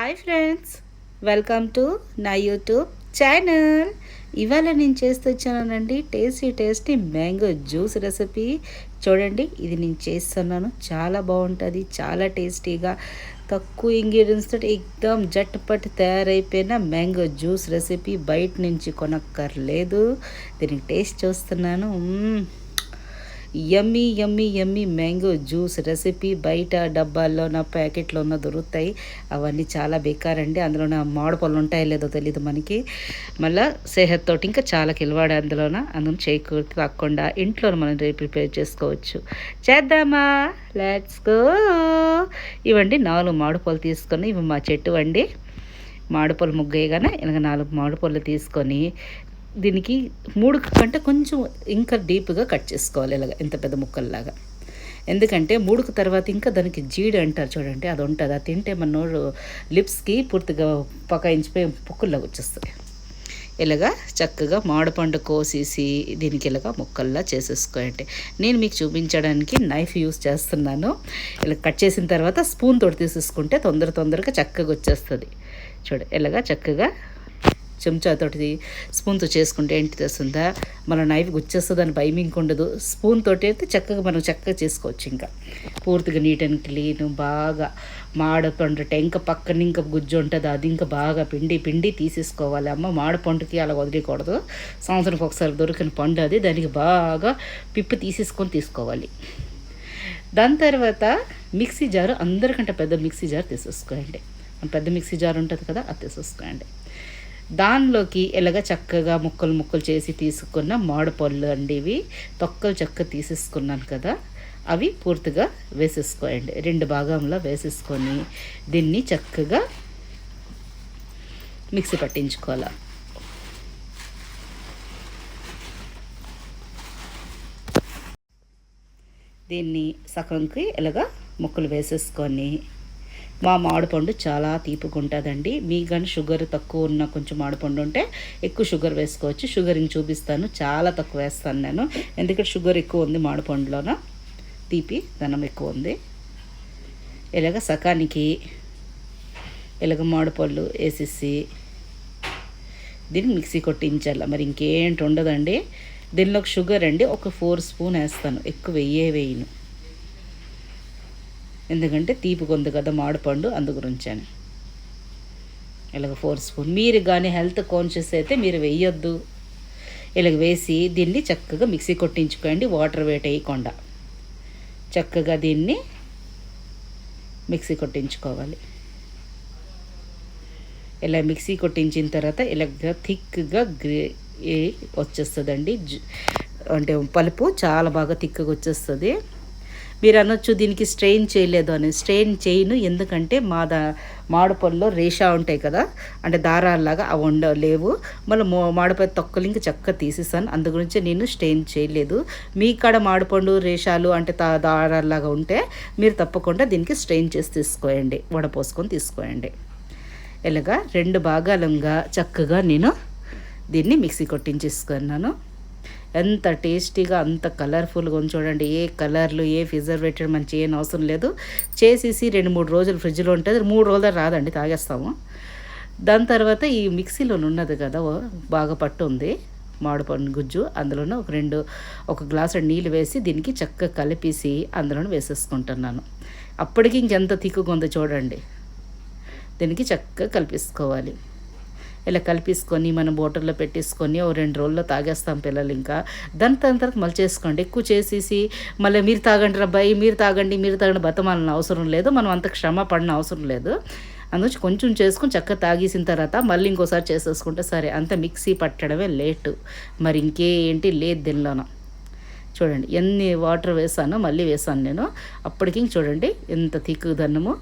Hi friends, welcome to నా YouTube channel. ఇవాళ నేను చేస్తూ వచ్చానండి టేస్టీ మ్యాంగో జ్యూస్ రెసిపీ. చూడండి, ఇది నేను చేస్తున్నాను. చాలా బాగుంటుంది, చాలా టేస్టీగా, తక్కువ ఇంగ్రీడియంట్స్ తోటి ఎక్దమ్ జట్పట్ తయారైపోయిన మ్యాంగో జ్యూస్ రెసిపీ. బయట నుంచి కొనక్కర్లేదు. దీనికి టేస్ట్ చూస్తున్నాను. యమ్మీ యమ్మీ యమ్మీ మ్యాంగో జ్యూస్ రెసిపీ. బయట డబ్బాల్లోన ప్యాకెట్లోన దొరుకుతాయి. అవన్నీ చాలా బేకారండి. అందులోన మామిడి పళ్ళు ఉంటాయో లేదో తెలీదు మనకి. మళ్ళీ సెహత్ తోటి ఇంకా చాలా కిలవాడు అందులో చేయకూడదు కాకుండా ఇంట్లో మనం ప్రిపేర్ చేసుకోవచ్చు. చేద్దామా? Let's go. ఇవ్వండి 4 మామిడి పళ్ళు తీసుకొని, ఇవి మా చెట్టు అండి. మామిడిపళ్ళు ముగ్గేయగానే ఇలాగ 4 మామిడిపళ్ళు తీసుకొని దీనికి 3 కంటే కొంచెం ఇంకా డీప్గా కట్ చేసుకోవాలి. ఇలాగ ఇంత పెద్ద ముక్కల్లాగా. ఎందుకంటే 3 తర్వాత ఇంకా దానికి జీడి అంటారు చూడండి, అది ఉంటుంది. అది తింటే మన నోరు లిప్స్కి పూర్తిగా పకాయించిపోయి పొక్కుల్లాగా వచ్చేస్తుంది. ఇలాగా చక్కగా మామిడిపండు కోసేసి దీనికి ఇలాగా ముక్కల్లా చేసేసుకోండి. నేను మీకు చూపించడానికి నైఫ్ యూస్ చేస్తున్నాను. ఇలా కట్ చేసిన తర్వాత స్పూన్ తోటి తీసేసుకుంటే తొందరగా చక్కగా వచ్చేస్తుంది. చూడు, ఇలాగా చక్కగా చెంచాతోటి స్పూన్తో చేసుకుంటే ఏంటి తెస్తుందా, మన నైఫ్ గుచ్చేస్తుంది అని భయం ఇంకుండదు. స్పూన్ తోటి అయితే మనం చక్కగా చేసుకోవచ్చు. ఇంకా పూర్తిగా నీట్ అండ్ క్లీన్. బాగా మామిడిపండు ఇంకా పక్కన ఇంకా గుజ్జు ఉంటుంది, అది ఇంకా బాగా పిండి తీసేసుకోవాలి. మామిడిపండుకి అలా వదిలేయకూడదు. సంవత్సరానికి ఒకసారి దొరికిన పండు అది. దానికి బాగా పిప్పి తీసుకోవాలి. దాని తర్వాత మిక్సీ జారు, అందరికంటే పెద్ద మిక్సీ జార్ తీసేసుకోండి. పెద్ద మిక్సీ జార్ ఉంటుంది కదా, అది తీసేసుకోండి. దానిలోకి ఇలాగ చక్కగా ముక్కలు చేసి తీసుకున్న మామిడిపళ్ళు అండి. ఇవి తొక్కలు చక్కగా తీసేసుకున్నాను కదా, అవి పూర్తిగా వేసేసుకోండి. 2 భాగంలో వేసేసుకొని దీన్ని చక్కగా మిక్సీ పట్టించుకోవాలి. దీన్ని సగంకి ఇలాగ ముక్కలు వేసేసుకొని, మా మామిడిపండు చాలా తీపిగా ఉంటుందండి. మీ కానీ షుగర్ తక్కువ ఉన్న కొంచెం మామిడిపండు ఉంటే ఎక్కువ షుగర్ వేసుకోవచ్చు. షుగర్ ఇంక చూపిస్తాను, చాలా తక్కువ వేస్తాను నేను. ఎందుకంటే షుగర్ ఎక్కువ ఉంది మామిడిపండులోన, తీపి ధనం ఎక్కువ ఉంది. ఇలాగ సకానికి ఇలాగ మామిడిపళ్ళు వేసేసి దీన్ని మిక్సీ కొట్టించాలి. మరి ఇంకేంటి ఉండదండి. దీనిలోకి షుగర్ అండి ఒక 4 స్పూన్ వేస్తాను, ఎక్కువ వేయను. ఎందుకంటే తీపి కొంది కదా మామిడిపండు, అందు గురించాను. ఇలాగ 4 స్పూన్. మీరు కానీ హెల్త్ కాన్షియస్ అయితే మీరు వేయొద్దు. ఇలాగ వేసి దీన్ని చక్కగా మిక్సీ కొట్టించుకోండి, వాటర్ వేయకుండా చక్కగా దీన్ని మిక్సీ కొట్టించుకోవాలి. ఇలా మిక్సీ కొట్టించిన తర్వాత ఇలాగ థిక్గా వచ్చేస్తుందండి. అంటే పలుపు చాలా బాగా థిక్గా వచ్చేస్తుంది. మీరు అనొచ్చు దీనికి స్ట్రెయిన్ చేయలేదు అని. స్ట్రెయిన్ చేయను, ఎందుకంటే మామిడిపళ్ళలో రేషా ఉంటాయి కదా, అంటే దారాల్లాగా అవి ఉండలేవు. మళ్ళీ మామిడిపళ్ళ తొక్కలు ఇంకా చక్కగా తీసేసాను, అందు గురించి నేను స్ట్రెయిన్ చేయలేదు. మీ కాడ మామిడిపండు రేషాలు అంటే దారాల్లాగా ఉంటే మీరు తప్పకుండా దీనికి స్ట్రెయిన్ చేసి తీసుకోండి, వడపోసుకొని తీసుకోండి. ఇలాగా 2 భాగాలుగా చక్కగా నేను దీన్ని మిక్సీ కొట్టించేసుకున్నాను. ఎంత టేస్టీగా, అంత కలర్ఫుల్గా ఉంది చూడండి. ఏ కలర్లు, ఏ ప్రిజర్వేటివ్ మంచి ఏం అవసరం లేదు. చేసేసి 2-3 రోజులు ఫ్రిడ్జ్లో ఉంటుంది. 3 రోజులు రాదండి, తాగేస్తాము. దాని తర్వాత ఈ మిక్సీలో ఉన్నది కదా బాగా పట్టు ఉంది మామిడిపండు గుజ్జు, అందులోనే ఒక గ్లాసు నీళ్ళు వేసి దీనికి చక్కగా కలిపేసి అందులోనే వేసేసుకుంటున్నాను. అప్పటికి ఇంకెంత తిక్కుగా ఉందో చూడండి. దీనికి చక్కగా కలిపేసుకోవాలి. ఇలా కలిపేసుకొని మనం బోటల్లో పెట్టేసుకొని 2 రోజుల్లో తాగేస్తాం పిల్లలు. ఇంకా దాని తర్వాత మళ్ళీ చేసుకోండి. ఎక్కువ చేసేసి మళ్ళీ మీరు తాగండి రబ్బాయి, మీరు తాగండి బతమాలని అవసరం లేదు. మనం అంత శ్రమ పడిన అవసరం లేదు. అందుకు కొంచెం చేసుకొని చక్కగా తాగేసిన తర్వాత మళ్ళీ ఇంకోసారి చేసేసుకుంటే సరే. అంత మిక్సీ పట్టడమే లేటు, మరి ఇంకేంటి లేదు దీనిలోన. చూడండి ఎన్ని వాటర్ వేసానో మళ్ళీ వేసాను నేను. అప్పటికి చూడండి ఎంత తిక్కు దన్నము.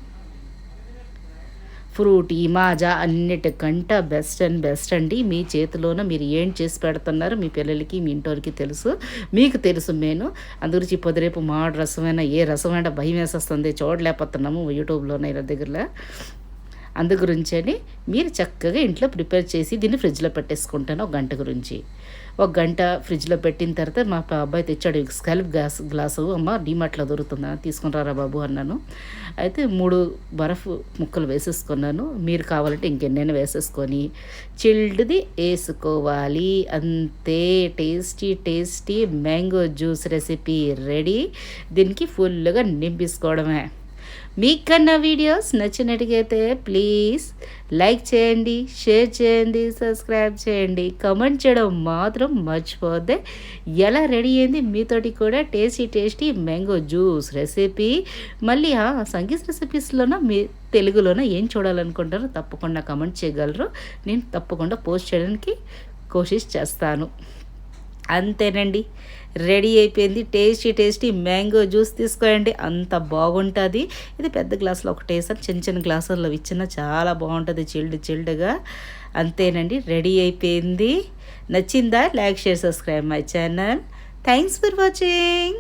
ఫ్రూటీ మాజా అన్నిటికంటే బెస్ట్ అండి. మీ చేతిలోన మీరు ఏం చేసి పెడుతున్నారు మీ పిల్లలకి, మీ ఇంటోరికి తెలుసు, మీకు తెలుసు. నేను అందుగురించి పొద్దురేపు రసమైన ఏ రసమైన భయం వేసేస్తుంది, చూడలేకపోతున్నాము యూట్యూబ్లోనే ఇలా దగ్గరలో. అందు గురించని మీరు చక్కగా ఇంట్లో ప్రిపేర్ చేసి దీన్ని ఫ్రిడ్జ్లో పెట్టేసుకుంటాను ఒక గంట గురించి. ఒక గంట ఫ్రిడ్జ్లో పెట్టిన తర్వాత మా అబ్బాయి తెచ్చాడు స్కల్ప్ గ్లాసు, అమ్మ డీమార్ట్లో దొరుకుతుందా తీసుకుని రారా బాబు అన్నాను. అయితే 3 బరఫ్ ముక్కలు వేసేసుకున్నాను. మీరు కావాలంటే ఇంకెన్నైనా వేసేసుకొని చిల్డ్ది వేసుకోవాలి. అంతే, tasty mango juice recipe ready. దీనికి ఫుల్గా నింపేసుకోవడమే. మీకు కన్నా వీడియోస్ నచ్చినట్టుగైతే ప్లీజ్ లైక్ చేయండి, షేర్ చేయండి, సబ్స్క్రైబ్ చేయండి, కమెంట్ చేయడం మాత్రం మర్చిపోద్దే. ఎలా రెడీ అయింది మీతోటి కూడా టేస్టీ మ్యాంగో జ్యూస్ రెసిపీ. మళ్ళీ సంగీత్ రెసిపీస్లోన మీ తెలుగులోన ఏం చూడాలనుకుంటారో తప్పకుండా కమెంట్ చేయగలరు. నేను తప్పకుండా పోస్ట్ చేయడానికి కోషిష్ చేస్తాను. అంతేనండి, రెడీ అయిపోయింది. టేస్టీ మ్యాంగో జ్యూస్ తీసుకోండి, అంత బాగుంటుంది. ఇది పెద్ద గ్లాసులో ఒకటి వేసాను, చిన్న గ్లాసుల్లో ఇచ్చిన చాలా బాగుంటుంది చిల్డ్గా. అంతేనండి, రెడీ అయిపోయింది. నచ్చిందా? Like, share, subscribe my channel. Thanks for watching.